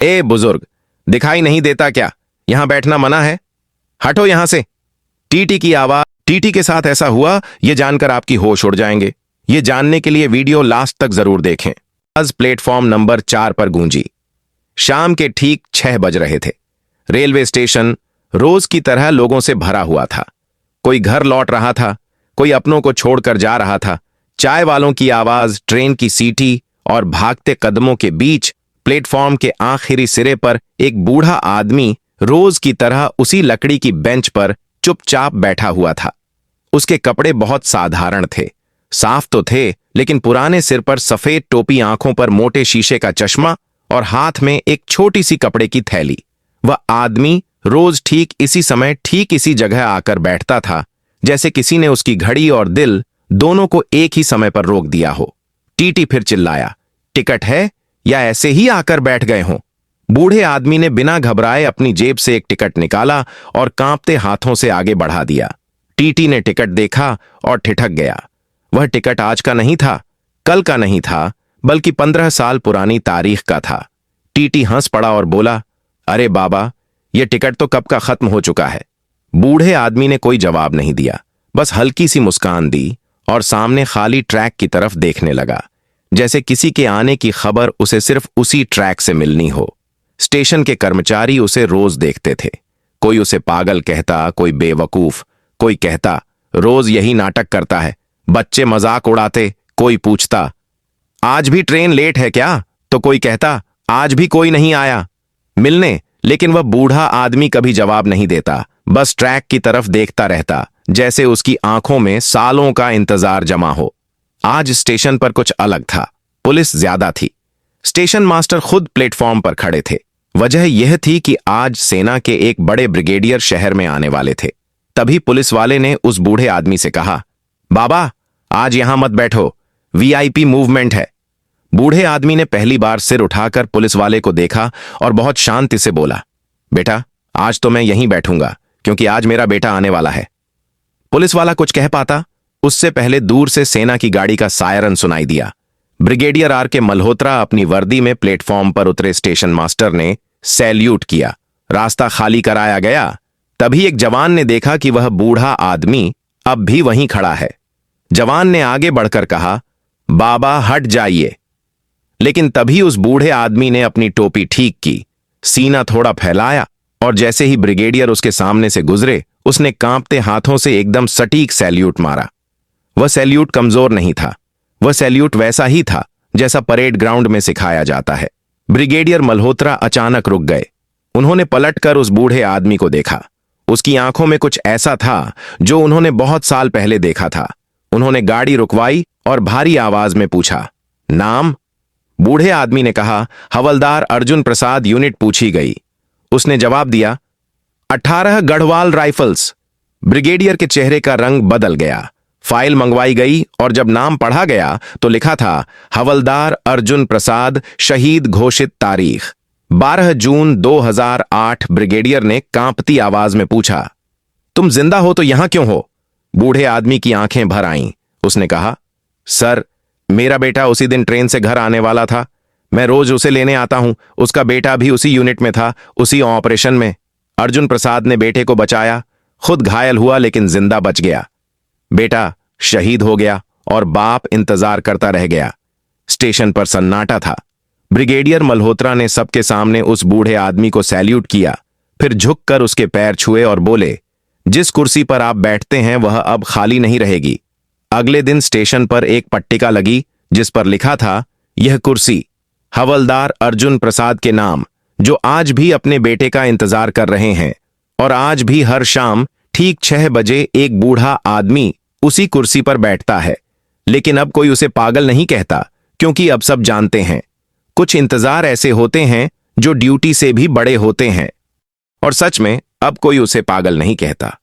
ए बुजुर्ग, दिखाई नहीं देता क्या? यहां बैठना मना है, हटो यहां से। टीटी की आवाज। टीटी के साथ ऐसा हुआ ये जानकर आपकी होश उड़ जाएंगे। ये जानने के लिए वीडियो लास्ट तक जरूर देखें। आज प्लेटफॉर्म नंबर 4 पर गूंजी। शाम के ठीक 6 बज रहे थे। रेलवे स्टेशन रोज की तरह लोगों से भरा हुआ था। कोई घर लौट रहा था, कोई अपनों को छोड़कर जा रहा था। चाय वालों की आवाज, ट्रेन की सीटी और भागते कदमों के बीच प्लेटफॉर्म के आखिरी सिरे पर एक बूढ़ा आदमी रोज की तरह उसी लकड़ी की बेंच पर चुपचाप बैठा हुआ था। उसके कपड़े बहुत साधारण थे, साफ तो थे, लेकिन पुराने सिर पर सफेद टोपी, आंखों पर मोटे शीशे का चश्मा और हाथ में एक छोटी सी कपड़े की थैली। वह आदमी रोज ठीक इसी समय ठीक इसी जगह आकर बैठता था, जैसे किसी ने उसकी घड़ी और दिल दोनों को एक ही समय पर रोक दिया हो। टीटी फिर चिल्लाया, टिकट है या ऐसे ही आकर बैठ गए हों? बूढ़े आदमी ने बिना घबराए अपनी जेब से एक टिकट निकाला और कांपते हाथों से आगे बढ़ा दिया। टीटी ने टिकट देखा और ठिठक गया। वह टिकट आज का नहीं था, कल का नहीं था, बल्कि 15 साल पुरानी तारीख का था। टीटी हंस पड़ा और बोला, अरे बाबा, यह टिकट तो कब का खत्म हो चुका है। बूढ़े आदमी ने कोई जवाब नहीं दिया, बस हल्की सी मुस्कान दी और सामने खाली ट्रैक की तरफ देखने लगा, जैसे किसी के आने की खबर उसे सिर्फ उसी ट्रैक से मिलनी हो। स्टेशन के कर्मचारी उसे रोज देखते थे। कोई उसे पागल कहता, कोई बेवकूफ, कोई कहता रोज यही नाटक करता है। बच्चे मजाक उड़ाते, कोई पूछता आज भी ट्रेन लेट है क्या, तो कोई कहता आज भी कोई नहीं आया मिलने। लेकिन वह बूढ़ा आदमी कभी जवाब नहीं देता, बस ट्रैक की तरफ देखता रहता, जैसे उसकी आंखों में सालों का इंतजार जमा हो। आज स्टेशन पर कुछ अलग था। पुलिस ज्यादा थी। स्टेशन मास्टर खुद प्लेटफॉर्म पर खड़े थे। वजह यह थी कि आज सेना के एक बड़े ब्रिगेडियर शहर में आने वाले थे। तभी पुलिस वाले ने उस बूढ़े आदमी से कहा, बाबा, आज यहां मत बैठो, वीआईपी मूवमेंट है। बूढ़े आदमी ने पहली बार सिर उठाकर पुलिस वाले को देखा और बहुत शांति से बोला, बेटा, आज तो मैं यहीं बैठूंगा, क्योंकि आज मेरा बेटा आने वाला है। पुलिस वाला कुछ कह पाता, उससे पहले दूर से सेना की गाड़ी का सायरन सुनाई दिया। Brigadier R K. मल्होत्रा अपनी वर्दी में प्लेटफॉर्म पर उतरे। स्टेशन मास्टर ने सैल्यूट किया। रास्ता खाली कराया गया। तभी एक जवान ने देखा कि वह बूढ़ा आदमी अब भी वहीं खड़ा है। जवान ने आगे बढ़कर कहा, बाबा हट जाइए। लेकिन तभी उस बूढ़े आदमी ने अपनी टोपी ठीक की, सीना थोड़ा फैलाया और जैसे ही ब्रिगेडियर उसके सामने से गुजरे, उसने कांपते हाथों से एकदम सटीक सैल्यूट मारा। वह सैल्यूट कमजोर नहीं था, वह सैल्यूट वैसा ही था जैसा परेड ग्राउंड में सिखाया जाता है। ब्रिगेडियर मल्होत्रा अचानक रुक गए। उन्होंने पलटकर उस बूढ़े आदमी को देखा। उसकी आंखों में कुछ ऐसा था जो उन्होंने बहुत साल पहले देखा था। उन्होंने गाड़ी रुकवाई और भारी आवाज में पूछा, नाम? बूढ़े आदमी ने कहा, हवलदार अर्जुन प्रसाद, यूनिट पूछी गई। उसने जवाब दिया, 18 गढ़वाल राइफल्स। ब्रिगेडियर के चेहरे का रंग बदल गया। फाइल मंगवाई गई और जब नाम पढ़ा गया तो लिखा था, हवलदार अर्जुन प्रसाद, शहीद घोषित तारीख 12 जून 2008। ब्रिगेडियर ने कांपती आवाज में पूछा, तुम जिंदा हो तो यहां क्यों हो? बूढ़े आदमी की आंखें भर आईं। उसने कहा, सर, मेरा बेटा उसी दिन ट्रेन से घर आने वाला था। मैं रोज उसे लेने आता हूं। उसका बेटा भी उसी यूनिट में था, उसी ऑपरेशन में। अर्जुन प्रसाद ने बेटे को बचाया, खुद घायल हुआ लेकिन जिंदा बच गया। बेटा शहीद हो गया और बाप इंतजार करता रह गया। स्टेशन पर सन्नाटा था। ब्रिगेडियर मल्होत्रा ने सबके सामने उस बूढ़े आदमी को सैल्यूट किया, फिर झुककर उसके पैर छुए और बोले, जिस कुर्सी पर आप बैठते हैं वह अब खाली नहीं रहेगी। अगले दिन स्टेशन पर एक पट्टिका लगी जिस पर लिखा था, यह कुर्सी हवलदार अर्जुन प्रसाद के नाम, जो आज भी अपने बेटे का इंतजार कर रहे हैं। और आज भी हर शाम ठीक 6 बजे एक बूढ़ा आदमी उसी कुर्सी पर बैठता है। लेकिन अब कोई उसे पागल नहीं कहता, क्योंकि अब सब जानते हैं, कुछ इंतजार ऐसे होते हैं जो ड्यूटी से भी बड़े होते हैं। और सच में अब कोई उसे पागल नहीं कहता,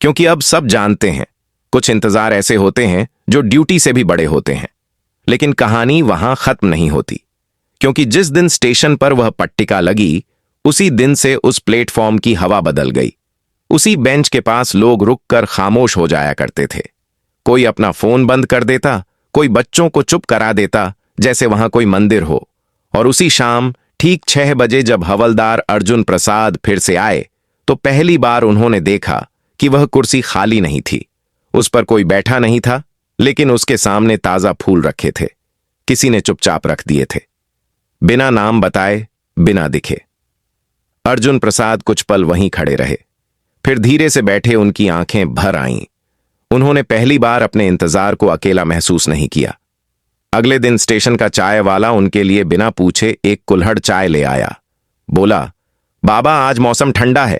क्योंकि अब सब जानते हैं, कुछ इंतजार ऐसे होते हैं जो ड्यूटी से भी बड़े होते हैं। लेकिन कहानी वहां खत्म नहीं होती, क्योंकि जिस दिन स्टेशन पर वह पट्टिका लगी, उसी दिन से उस प्लेटफॉर्म की हवा बदल गई। उसी बेंच के पास लोग रुककर खामोश हो जाया करते थे। कोई अपना फोन बंद कर देता, कोई बच्चों को चुप करा देता, जैसे वहां कोई मंदिर हो। और उसी शाम ठीक 6 बजे जब हवलदार अर्जुन प्रसाद फिर से आए तो पहली बार उन्होंने देखा कि वह कुर्सी खाली नहीं थी। उस पर कोई बैठा नहीं था, लेकिन उसके सामने ताजा फूल रखे थे। किसी ने चुपचाप रख दिए थे, बिना नाम बताए, बिना दिखे। अर्जुन प्रसाद कुछ पल वहीं खड़े रहे, फिर धीरे से बैठे। उनकी आंखें भर आईं। उन्होंने पहली बार अपने इंतजार को अकेला महसूस नहीं किया। अगले दिन स्टेशन का चाय वाला उनके लिए बिना पूछे एक कुल्हड़ चाय ले आया। बोला, बाबा आज मौसम ठंडा है।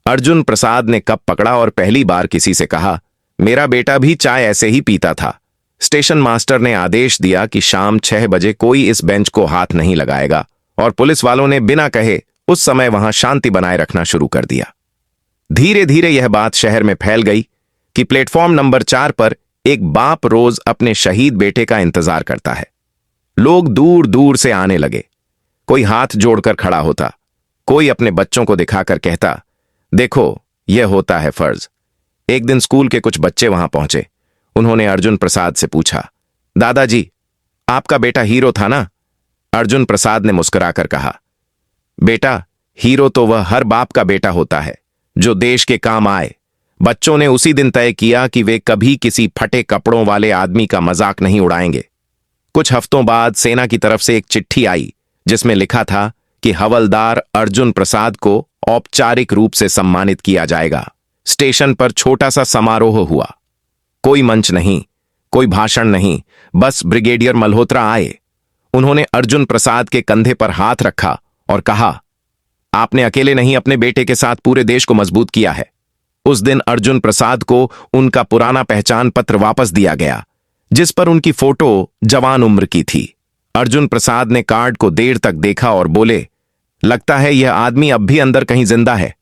अर्जुन प्रसाद ने कप पकड़ा और पहली बार किसी से कहा, मेरा बेटा भी चाय ऐसे ही पीता था। स्टेशन मास्टर ने आदेश दिया कि शाम 6 बजे कोई इस बेंच को हाथ नहीं लगाएगा, और पुलिस वालों ने बिना कहे उस समय वहां शांति बनाए रखना शुरू कर दिया। धीरे धीरे यह बात शहर में फैल गई कि प्लेटफॉर्म नंबर 4 पर एक बाप रोज अपने शहीद बेटे का इंतजार करता है। लोग दूर दूर से आने लगे। कोई हाथ जोड़कर खड़ा होता, कोई अपने बच्चों को दिखाकर कहता, देखो यह होता है फर्ज। एक दिन स्कूल के कुछ बच्चे वहां पहुंचे। उन्होंने अर्जुन प्रसाद से पूछा, दादाजी आपका बेटा हीरो था ना? अर्जुन प्रसाद ने मुस्कुराकर कहा, बेटा हीरो तो वह हर बाप का बेटा होता है जो देश के काम आए। बच्चों ने उसी दिन तय किया कि वे कभी किसी फटे कपड़ों वाले आदमी का मजाक नहीं उड़ाएंगे। कुछ हफ्तों बाद सेना की तरफ से एक चिट्ठी आई जिसमें लिखा था कि हवलदार अर्जुन प्रसाद को औपचारिक रूप से सम्मानित किया जाएगा। स्टेशन पर छोटा सा समारोह हुआ। कोई मंच नहीं, कोई भाषण नहीं, बस ब्रिगेडियर मल्होत्रा आए। उन्होंने अर्जुन प्रसाद के कंधे पर हाथ रखा और कहा, आपने अकेले नहीं अपने बेटे के साथ पूरे देश को मजबूत किया है। उस दिन अर्जुन प्रसाद को उनका पुराना पहचान पत्र वापस दिया गया, जिस पर उनकी फोटो जवान उम्र की थी। अर्जुन प्रसाद ने कार्ड को देर तक देखा और बोले, लगता है यह आदमी अब भी अंदर कहीं जिंदा है।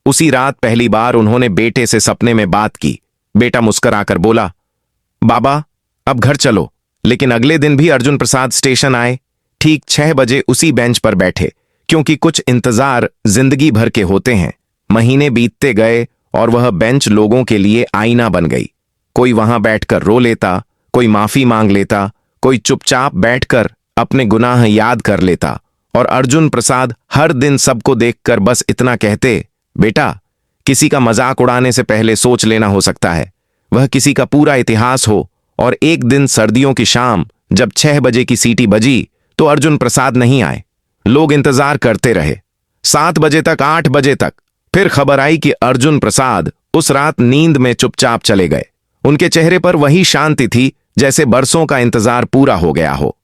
उसी रात पहली बार उन्होंने बेटे से सपने में बात की। बेटा मुस्कुराकर बोला, बाबा अब घर चलो। लेकिन अगले दिन भी अर्जुन प्रसाद स्टेशन आए, ठीक 6 बजे उसी बेंच पर बैठे, क्योंकि कुछ इंतजार जिंदगी भर के होते हैं। महीने बीतते गए और वह बेंच लोगों के लिए आईना बन गई। कोई वहां बैठकर रो लेता, कोई माफी मांग लेता, कोई चुपचाप बैठकर अपने गुनाह याद कर लेता, और अर्जुन प्रसाद हर दिन सबको देखकर बस इतना कहते, बेटा किसी का मजाक उड़ाने से पहले सोच लेना हो सकता है वह किसी का पूरा इतिहास हो। और एक दिन सर्दियों की शाम जब 6 बजे की सीटी बजी तो अर्जुन प्रसाद नहीं आए। लोग इंतजार करते रहे, 7 बजे तक, 8 बजे तक। फिर खबर आई कि अर्जुन प्रसाद उस रात नींद में चुपचाप चले गए। उनके चेहरे पर वही शांति थी जैसे बरसों का इंतजार पूरा हो गया हो।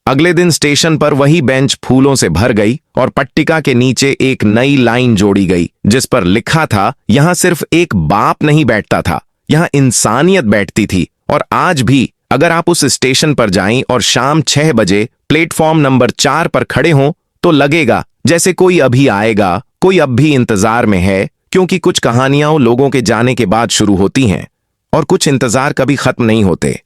अगले दिन स्टेशन पर वही बेंच फूलों से भर गई और पट्टिका के नीचे एक नई लाइन जोड़ी गई जिस पर लिखा था, यहां सिर्फ एक बाप नहीं बैठता था, यहां इंसानियत बैठती थी। और आज भी अगर आप उस स्टेशन पर जाएं और शाम 6 बजे प्लेटफॉर्म नंबर 4 पर खड़े हों तो लगेगा जैसे कोई अभी आएगा, कोई अब भी इंतजार में है। क्योंकि कुछ कहानियां लोगों के जाने के बाद शुरू होती हैं और कुछ इंतजार कभी खत्म नहीं होते।